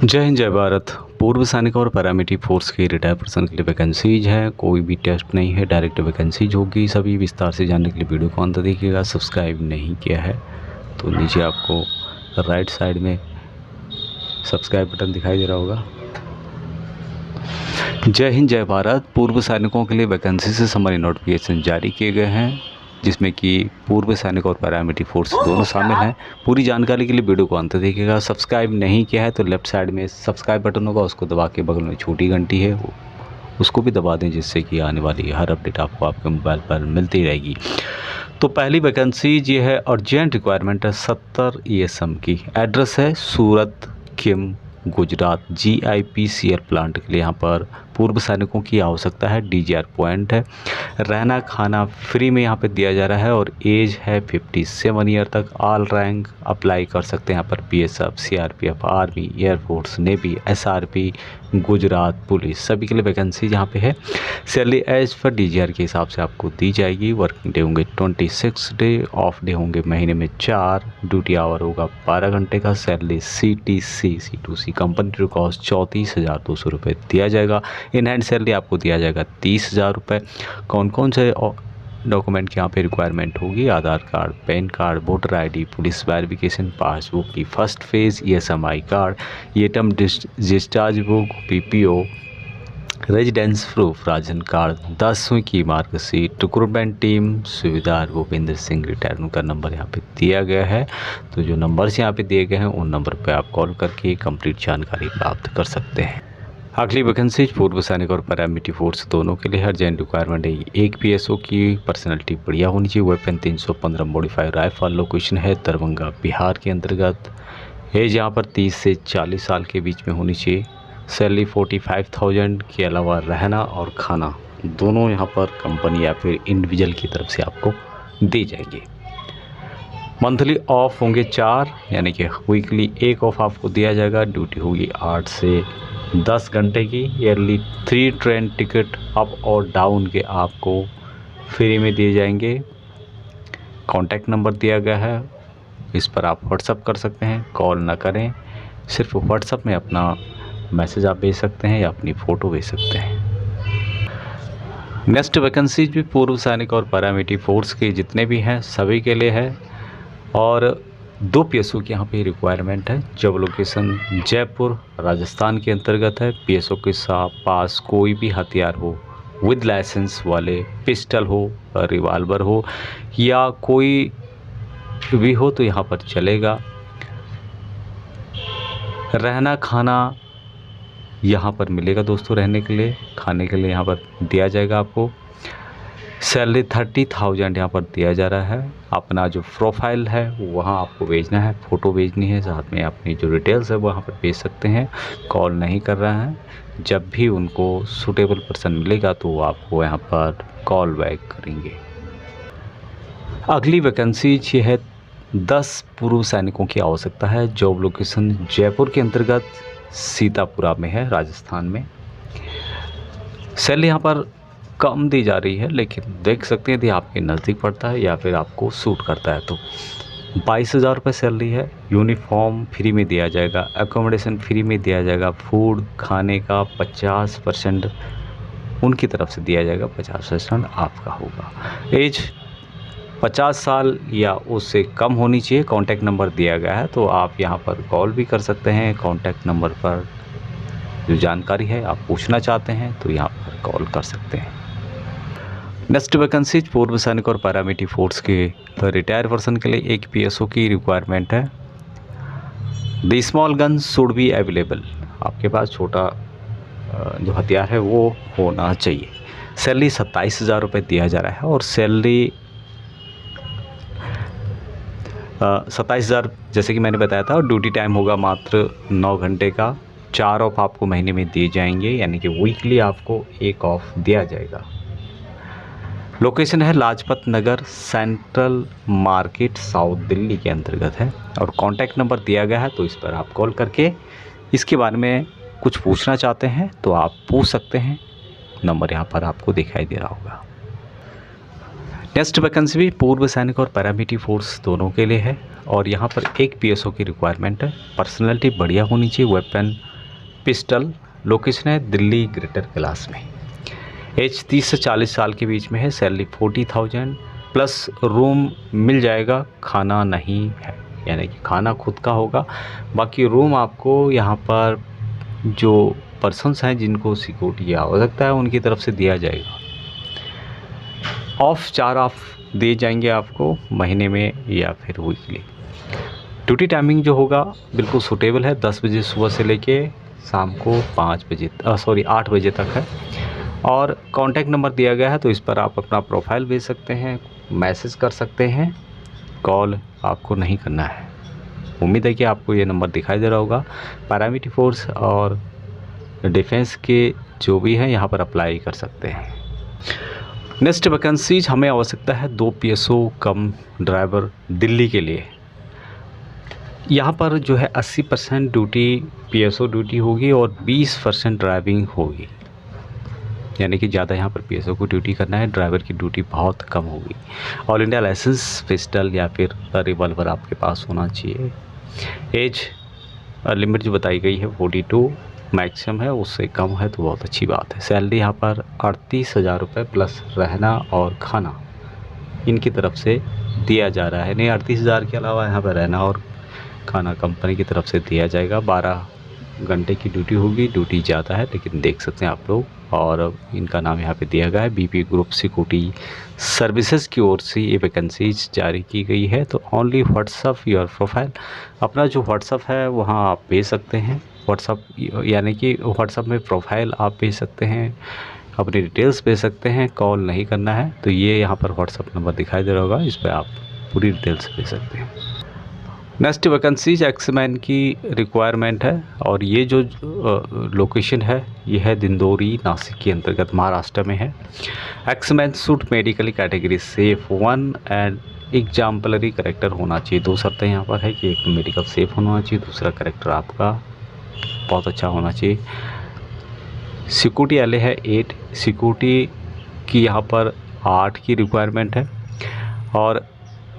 जय हिंद जय भारत। पूर्व सैनिक और पैरामिलिट्री फोर्स के रिटायर पर्सन के लिए वैकेंसीज है। कोई भी टेस्ट नहीं है, डायरेक्ट वैकेंसीज होगी। सभी विस्तार से जानने के लिए वीडियो को अंत देखिएगा। सब्सक्राइब नहीं किया है तो नीचे आपको राइट साइड में सब्सक्राइब बटन दिखाई दे रहा होगा। जय हिंद जय भारत। पूर्व सैनिकों के लिए वैकेंसी से समरी नोटिफिकेशन जारी किए गए हैं, जिसमें कि पूर्व सैनिक और पैरामिलिट्री फोर्स दोनों शामिल हैं। पूरी जानकारी के लिए वीडियो को अंत देखिएगा। सब्सक्राइब नहीं किया है तो लेफ्ट साइड में सब्सक्राइब बटन होगा, उसको दबा के बगल में छोटी घंटी है उसको भी दबा दें, जिससे कि आने वाली हर अपडेट आपको आपके मोबाइल पर मिलती रहेगी। तो पहली वैकेंसी ये है, अर्जेंट रिक्वायरमेंट है 70 ESM की। एड्रेस है सूरत किम गुजरात। GIPCL प्लांट के लिए यहाँ पर पूर्व सैनिकों की आवश्यकता है। DGR पॉइंट है। रहना खाना फ्री में यहाँ पे दिया जा रहा है और एज है 57 ईयर तक। ऑल रैंक अप्लाई कर सकते हैं यहाँ पर। BSF, CRPF, army, air force, navy, SRP, Gujarat police, सभी के लिए वैकेंसी यहाँ पे है। सैलरी एज पर DGR के हिसाब से आपको दी जाएगी। वर्किंग डे होंगे 26 डे, ऑफ डे होंगे महीने में 4, ड्यूटी आवर होगा 12 घंटे का। सैलरी C2C कंपनी कॉस्ट 34,200 रुपये दिया जाएगा। इन हैंड सैलरी आपको दिया जाएगा 30,000 रुपये। कौन कौन से डॉक्यूमेंट की यहाँ पे रिक्वायरमेंट होगी? Aadhaar card, PAN card, voter ID, police verification, passbook की फर्स्ट फेज, ESMI कार्ड, एटम discharge book, PPO, residence proof, ration card, 10वीं की मार्कशीट। रिक्रूटमेंट टीम सुविधार भूपेंद्र सिंह रिटायर, उनका नंबर यहाँ पे दिया गया है। तो जो नंबर्स यहाँ पे दिए गए हैं उन नंबर पे आप कॉल करके कंप्लीट जानकारी प्राप्त कर सकते हैं। अगली वैकेंसी पूर्व सैनिक और पैरामिलिट्री फोर्स दोनों के लिए अर्जेंट रिक्वायरमेंट है। एक PSO की पर्सनैलिटी बढ़िया होनी चाहिए। Weapon 315 modified rifle. लोकेशन है दरभंगा बिहार के अंतर्गत। एज यहाँ पर 30 से 40 साल के बीच में होनी चाहिए। सैलरी 45,000 के अलावा रहना और खाना दोनों यहाँ पर कंपनी या फिर इंडिविजुअल की तरफ से आपको दी जाएंगे। मंथली ऑफ होंगे 4, यानी कि वीकली एक ऑफ आपको दिया जाएगा। ड्यूटी होगी 8 से 10 घंटे की। ईयरली 3 ट्रेन टिकट अप और डाउन के आपको फ्री में दिए जाएंगे। कॉन्टैक्ट नंबर दिया गया है, इस पर आप व्हाट्सअप कर सकते हैं। कॉल ना करें, सिर्फ व्हाट्सअप में अपना मैसेज आप भेज सकते हैं या अपनी फ़ोटो भेज सकते हैं। नेक्स्ट वैकेंसीज भी पूर्व सैनिक और पैरामिलिट्री फोर्स के जितने भी हैं सभी के लिए है। और 2 PSO की यहाँ पे रिक्वायरमेंट है। जब लोकेशन जयपुर राजस्थान के अंतर्गत है। PSO के पास कोई भी हथियार हो विद लाइसेंस वाले, पिस्टल हो, रिवाल्वर हो या कोई भी हो तो यहाँ पर चलेगा। रहना खाना यहाँ पर मिलेगा दोस्तों, रहने के लिए, खाने के लिए यहाँ पर दिया जाएगा आपको। सैलरी 30,000 यहाँ पर दिया जा रहा है। अपना जो प्रोफाइल है वहाँ आपको भेजना है, फ़ोटो भेजनी है, साथ में अपनी जो डिटेल्स है वो वहाँ पर भेज सकते हैं। कॉल नहीं कर रहा है। जब भी उनको सूटेबल पर्सन मिलेगा तो वो आपको यहाँ पर कॉल बैक करेंगे। अगली वैकेंसी ये है, 10 पूर्व सैनिकों की आवश्यकता है। जॉब लोकेशन जयपुर के अंतर्गत सीतापुरा में है, राजस्थान में। सैलरी यहाँ पर कम दी जा रही है, लेकिन देख सकते हैं यदि आपके नज़दीक पड़ता है या फिर आपको सूट करता है तो 22,000 रुपये सैलरी है। यूनिफॉर्म फ्री में दिया जाएगा, एकोमोडेशन फ्री में दिया जाएगा, फूड खाने का 50% उनकी तरफ से दिया जाएगा, 50% आपका होगा। एज 50 साल या उससे कम होनी चाहिए। कॉन्टैक्ट नंबर दिया गया है तो आप यहाँ पर कॉल भी कर सकते हैं। कॉन्टैक्ट नंबर पर जो जानकारी है आप पूछना चाहते हैं तो यहाँ पर कॉल कर सकते हैं। नेक्स्ट वैकेंसी पूर्व सैनिक और पैरामिलिट्री फोर्स के रिटायर पर्सन के लिए एक PSO की रिक्वायरमेंट है। The small gun should be available. आपके पास छोटा जो हथियार है वो होना चाहिए। सैलरी 27,000 रुपये दिया जा रहा है और सैलरी 27,000 जैसे कि मैंने बताया था। और ड्यूटी टाइम होगा मात्र 9 घंटे का। 4 ऑफ आपको महीने में दिए जाएंगे, यानी कि वीकली आपको एक ऑफ दिया जाएगा। लोकेशन है Lajpat Nagar, central market, south Delhi के अंतर्गत है। और कॉन्टैक्ट नंबर दिया गया है तो इस पर आप कॉल करके इसके बारे में कुछ पूछना चाहते हैं तो आप पूछ सकते हैं। नंबर यहाँ पर आपको दिखाई दे रहा होगा। नेक्स्ट वैकेंसी भी पूर्व सैनिक और पैरामिलिट्री फोर्स दोनों के लिए है और यहाँ पर एक PSO की रिक्वायरमेंट है। पर्सनैलिटी बढ़िया होनी चाहिए। वेपन पिस्टल, लोकेशन है दिल्ली ग्रेटर कैलाश में। एज 30 से 40 साल के बीच में है। सैलरी 40,000 प्लस रूम मिल जाएगा, खाना नहीं है, यानी कि खाना खुद का होगा। बाकी रूम आपको यहाँ पर जो पर्सन्स हैं जिनको सिक्योरिटी की आवश्यकता है उनकी तरफ से दिया जाएगा। ऑफ 4 ऑफ दिए जाएंगे आपको महीने में या फिर वीकली। ड्यूटी टाइमिंग जो होगा बिल्कुल सूटेबल है, 10 बजे सुबह से लेके शाम को 8 बजे तक है। और कॉन्टैक्ट नंबर दिया गया है, तो इस पर आप अपना प्रोफाइल भेज सकते हैं, मैसेज कर सकते हैं, कॉल आपको नहीं करना है। उम्मीद है कि आपको ये नंबर दिखाई दे रहा होगा। पैरामिलिट्री फोर्स और डिफेंस के जो भी हैं यहाँ पर अप्लाई कर सकते हैं। नेक्स्ट वैकेंसीज हमें आवश्यकता है 2 PSO कम ड्राइवर दिल्ली के लिए। यहाँ पर जो है 80% ड्यूटी PSO ड्यूटी होगी और 20% ड्राइविंग होगी, यानी कि ज़्यादा यहाँ पर PSO को ड्यूटी करना है, ड्राइवर की ड्यूटी बहुत कम होगी। ऑल इंडिया लाइसेंस, पिस्टल या फिर रिवॉल्वर आपके पास होना चाहिए। एज लिमिट जो बताई गई है 42 मैक्सिमम है, उससे कम है तो बहुत अच्छी बात है। सैलरी यहाँ पर 38,000 रुपये प्लस रहना और खाना इनकी तरफ से दिया जा रहा है। नहीं, 38,000 के अलावा यहाँ पर रहना और खाना कंपनी की तरफ से दिया जाएगा। 12 घंटे की ड्यूटी होगी, ड्यूटी ज़्यादा है लेकिन देख सकते हैं आप लोग। और इनका नाम यहाँ पे दिया गया है, BP ग्रुप सिक्योरिटी सर्विसेज की ओर से ये वैकेंसीज जारी की गई है। तो ओनली व्हाट्सअप योर प्रोफाइल, अपना जो व्हाट्सअप है वहाँ आप भेज सकते हैं। व्हाट्सअप यानी कि व्हाट्सअप में प्रोफाइल आप भेज सकते हैं, अपनी डिटेल्स भेज सकते हैं, कॉल नहीं करना है। तो ये यहाँ पर व्हाट्सअप नंबर दिखाई दे रहा होगा, इस पर आप पूरी डिटेल्स भेज सकते हैं। नेक्स्ट वैकेंसीज एक्समैन की रिक्वायरमेंट है और ये जो लोकेशन है ये है दिंडोरी, नासिक के अंतर्गत महाराष्ट्र में है। एक्समैन suit medically category safe 1 and exemplary character होना चाहिए। 2 शर्तें यहाँ पर है कि एक मेडिकल सेफ होना चाहिए, दूसरा करेक्टर आपका बहुत अच्छा होना चाहिए। सिक्योरिटी वाले है 8, सिक्योरिटी की यहाँ पर 8 की रिक्वायरमेंट है। और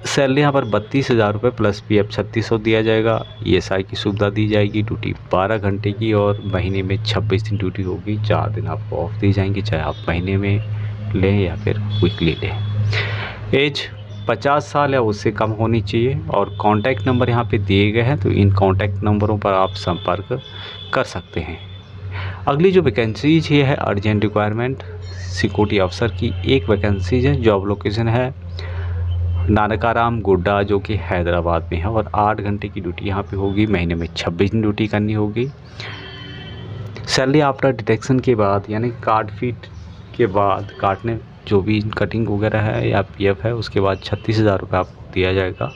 सैलरी यहाँ पर 32,000 रुपये प्लस PF 3600 दिया जाएगा। ESI की सुविधा दी जाएगी। ड्यूटी 12 घंटे की और महीने में 26 दिन ड्यूटी होगी। 4 दिन आपको ऑफ दी जाएंगी, चाहे आप महीने में लें या फिर वीकली लें। एज 50 साल या उससे कम होनी चाहिए। और कॉन्टैक्ट नंबर यहाँ पे दिए गए हैं, तो इन कॉन्टैक्ट नंबरों पर आप संपर्क कर सकते हैं। अगली जो वैकेंसीज ये है अर्जेंट रिक्वायरमेंट सिक्योरिटी अफसर की एक वैकेंसीज है। जॉब लोकेशन है नानकाराम गोड्डा जो कि हैदराबाद में है और 8 घंटे की ड्यूटी यहाँ पे होगी, महीने में 26 दिन ड्यूटी करनी होगी। सैलरी आफ्टर डिटेक्शन के बाद यानी कार्ड फीट के बाद काटने जो भी कटिंग वगैरह है या PF है उसके बाद 36,000 रुपये आपको दिया जाएगा।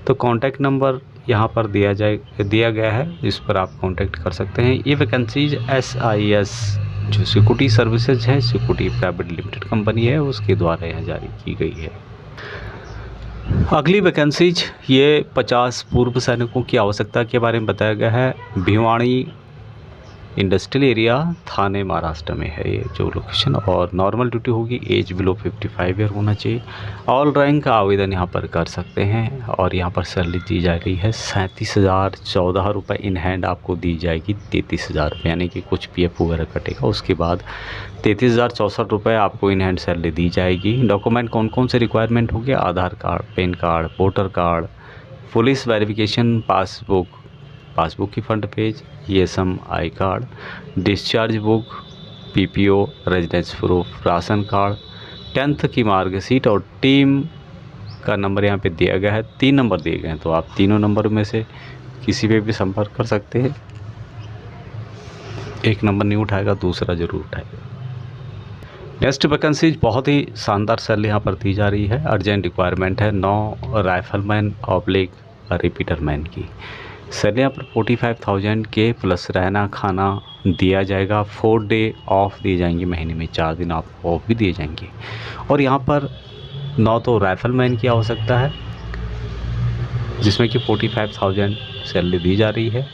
तो कॉन्टैक्ट नंबर यहाँ पर दिया गया है, इस पर आप कॉन्टैक्ट कर सकते हैं। ये वैकेंसीज SIS जो सिक्योरिटी सर्विसेज है, सिक्योरिटी प्राइवेट लिमिटेड कंपनी है, उसके द्वारा यहाँ जारी की गई है। अगली वैकेंसीज ये 50 पूर्व सैनिकों की आवश्यकता के बारे में बताया गया है। भिवाड़ी इंडस्ट्रियल एरिया थाने महाराष्ट्र में है ये जो लोकेशन। और नॉर्मल ड्यूटी होगी, एज बिलो 55 ईयर होना चाहिए। ऑल रैंक का आवेदन यहाँ पर कर सकते हैं। और यहाँ पर सैलरी दी जा रही है 37,014 रुपये इन हैंड आपको दी जाएगी। 33,000 रुपये यानी कि कुछ PF वगैरह कटेगा, उसके बाद 33,064 रुपये आपको इन हैंड सैलरी दी जाएगी। डॉक्यूमेंट कौन कौन से रिक्वायरमेंट होंगे? Aadhaar card, PAN card, voter card, police verification, passbook की front page, ESM card, discharge book, PPO, residence proof, ration card, 10th की मार्कशीट और टीम का नंबर यहाँ पे दिया गया है। 3 नंबर दिए गए हैं, तो आप तीनों नंबर में से किसी पे भी संपर्क कर सकते हैं। एक नंबर नहीं उठाएगा, दूसरा ज़रूर उठाएगा। नेक्स्ट वैकेंसीज बहुत ही शानदार सैलरी यहाँ पर दी जा रही है। अर्जेंट रिक्वायरमेंट है 9 राइफलमैन ऑब्लिक रिपीटरमैन की। सैलरी यहाँ पर 45,000 के प्लस रहना खाना दिया जाएगा। 4 डे ऑफ दिए जाएंगे, महीने में 4 दिन आपको ऑफ भी दिए जाएंगे। और यहाँ पर 9 तो राइफलमैन की आवश्यकता है जिसमें कि 45,000 सैलरी दी जा रही है,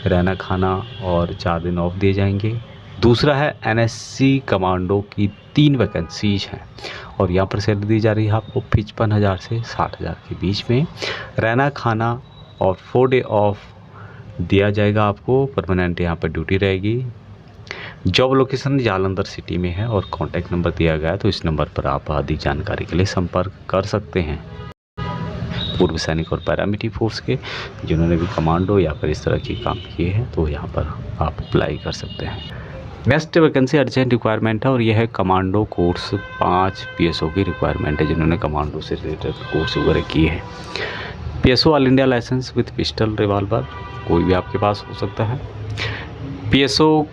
रहना खाना और 4 दिन ऑफ दिए जाएंगे। दूसरा है NSC कमांडो की 3 वैकेंसीज हैं और यहाँ पर सैलरी दी जा रही है आपको 55,000 से 60,000 के बीच में, रहना खाना और 4 डे ऑफ दिया जाएगा आपको। परमानेंट यहाँ पर ड्यूटी रहेगी। जॉब लोकेशन जालंधर सिटी में है और कॉन्टैक्ट नंबर दिया गया है, तो इस नंबर पर आप अधिक जानकारी के लिए संपर्क कर सकते हैं। पूर्व सैनिक और पैरामिलिट्री फोर्स के जिन्होंने भी कमांडो या फिर इस तरह के काम किए हैं, तो यहाँ पर आप अप्लाई कर सकते हैं। नेक्स्ट वैकेंसी अर्जेंट रिक्वायरमेंट है और यह है कमांडो कोर्स 5 PSO की रिक्वायरमेंट है, जिन्होंने कमांडो से रिलेटेड कोर्स वगैरह किए हैं। PSO all India licence with pistol revolver कोई भी आपके पास हो सकता है। PSO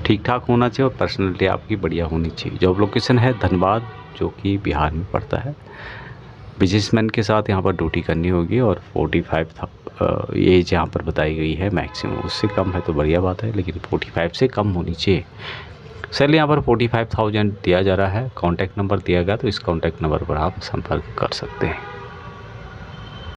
ठीक ठाक होना चाहिए और पर्सनैलिटी आपकी बढ़िया होनी चाहिए। जॉब लोकेशन है धनबाद, जो कि बिहार में पड़ता है। बिजनेसमैन के साथ यहाँ पर ड्यूटी करनी होगी और 45 एज यहाँ पर बताई गई है मैक्सिमम। उससे कम है तो बढ़िया बात है, लेकिन 45 से कम होनी चाहिए। सैलरी यहाँ पर 45,000 दिया जा रहा है। कॉन्टैक्ट नंबर दिया गया, तो इस कॉन्टैक्ट नंबर पर आप संपर्क कर सकते हैं।